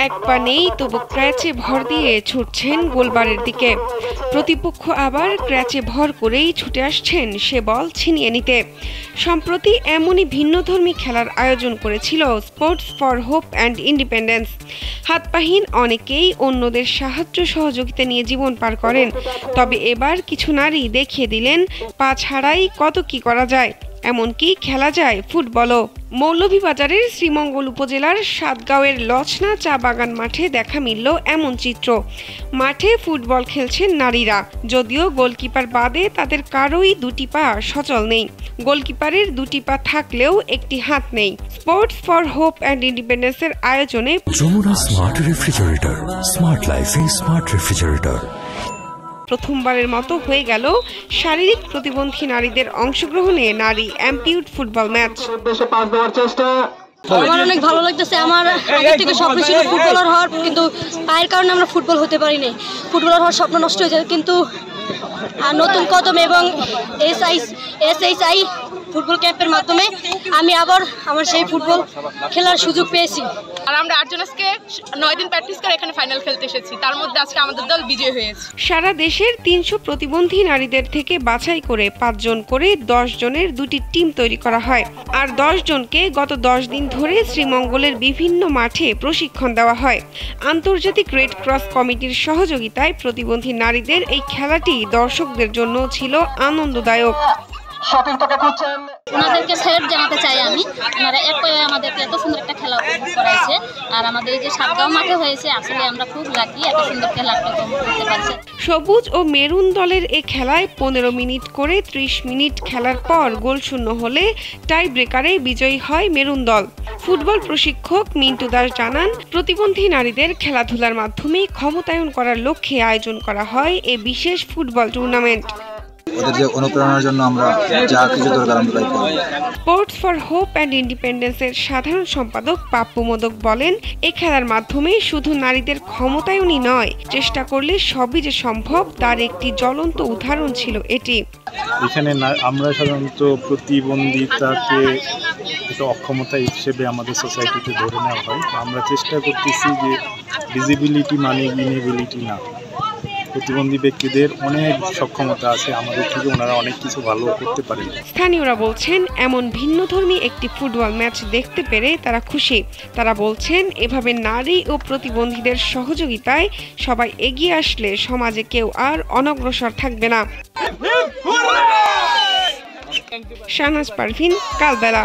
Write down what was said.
এক পা নেই, তবু ক্র্যাচে ভর দিয়ে ছুটছেন গোলবারের দিকে। প্রতিপক্ষ আবার ক্র্যাচে ভর করেই ছুটে আসছেন সে বল ছিনিয়ে নিতে। সম্প্রতি এমনই ভিন্নধর্মী খেলার আয়োজন করেছিল sports for hope and independence. হাতপাহীন অনেকেই অন্যদের সাহায্য সহযোগিতা নিয়ে জীবন পার করেন, তবে এবার কিছু নারী দেখিয়ে দিলেন পা ছাড়াই কত কি করা যায়, এমনকি খেলা যায় ফুটবলও। মৌলভীবাজারের শ্রীমঙ্গল উপজেলার সাতগাঁওয়ের লছনা চা বাগান মাঠে দেখা মিলল এমন চিত্র। মাঠে ফুটবল খেলছেন নারীরা, যদিও গোলকিপার বাদে তাদের কারোই দুটি পা সচল নেই। গোলকিপারের দুটি পা থাকলেও একটি হাত নেই। স্পোর্টস ফর হোপ অ্যান্ড ইন্ডিপেন্ডেন্সের আয়োজনে যমুনা স্মার্ট রেফ্রিজারেটর, স্মার্ট লাইফে স্মার্ট রেফ্রিজারেটর। প্রথমবারের মতো হয়ে গেল শারীরিক প্রতিবন্ধী নারীদের অংশগ্রহণে নারী অ্যাম্পিউট ফুটবল ম্যাচ। আমার অনেক ভালো লাগতেছে। আমার আগের থেকে স্বপ্ন ছিল ফুটবলার হওয়ার, কিন্তু পায়ের কারণে আমরা ফুটবল হতে পারিনি। ফুটবলার হওয়ার স্বপ্ন নষ্ট হয়ে যায়, কিন্তু নতুন কদম এবং SHI ফুটবল ক্যাম্পের মাধ্যমে আমি আবার আমার সেই ফুটবল খেলার সুযোগ পেয়েছি। আর আমরা 8 জন আজকে 9 দিন প্র্যাকটিস করে এখানে ফাইনাল খেলতে এসেছি, তার মধ্যে আজকে আমাদের দল বিজয়ী হয়েছে। সারা দেশের 300 প্রতিবন্ধী নারীদের থেকে বাছাই করে 5 জন করে 10 জনের দুটি টিম তৈরি করা হয়। আর 10 জনকে গত 10 দিন ধরে শ্রীমঙ্গলের বিভিন্ন মাঠে প্রশিক্ষণ দেওয়া হয়। আন্তর্জাতিক রেড ক্রস কমিটির সহযোগিতায় প্রতিবন্ধী নারীদের এই খেলাটি দর্শকদের জন্য ছিল আনন্দদায়ক। ওনাদেরকে স্যালুট জানাতে চাই আমি। ওনারা এক পায়ে আমাদেরকে এত সুন্দর একটা খেলা উপভোগ করাইছে। আর আমাদের এই যে সাতগাঁও মাঠে হয়েছে, আসলে আমরা খুব লাকি এত সুন্দর খেলা করতে পারছি। সবুজ ও মেরুন দলের এই খেলায় 15 মিনিট করে 30 মিনিট খেলার পর গোলশূন্য হলে টাই ব্রেকারে বিজয়ী হয় মেরুন দল। ফুটবল প্রশিক্ষক মিন্টু দাস জানান, প্রতিবন্ধী নারীদের খেলাধুলার মাধ্যমে ক্ষমতায়ন করার লক্ষ্যে আয়োজন করা হয় এই বিশেষ ফুটবল টুর্নামেন্ট। ওদের যে অনুপ্রেরণার জন্য আমরা যা কিছু দরকার আমরা তাই করব। স্পোর্টস ফর হোপ অ্যান্ড ইন্ডিপেন্ডেন্সের সাধারণ সম্পাদক পাপ্পু মোদক বলেন, এই খেলার মাধ্যমে শুধু নারীদের ক্ষমতায়নই নয়, চেষ্টা করলে সবই যে সম্ভব তার একটি জ্বলন্ত উদাহরণ ছিল এটি। এখানে আমরা সাধারণত প্রতিবন্ধিতাকে একটা অক্ষমতা হিসেবে আমাদের সোসাইটিতে ধরে নেওয়া হয়। আমরা চেষ্টা করতেছি যে ভিজিবিলিটি মানে ইনএবিলিটি না। প্রতিবন্ধী ব্যক্তিদের অনেক সক্ষমতা আছে, আমাদের থেকে ওনারা অনেক কিছু ভালো করতে পারেন। স্থানীয়রা বলছেন, এমন ভিন্নধর্মী একটি ফুটবল ম্যাচ দেখতে পেরে তারা খুশি। তারা বলছেন, এভাবে নারী ও প্রতিবন্ধীদের সহযোগিতায় সবাই এগিয়ে আসলে সমাজে কেউ আর অনগ্রসর থাকবে না। শাহনাজ পারভিন, কালবেলা।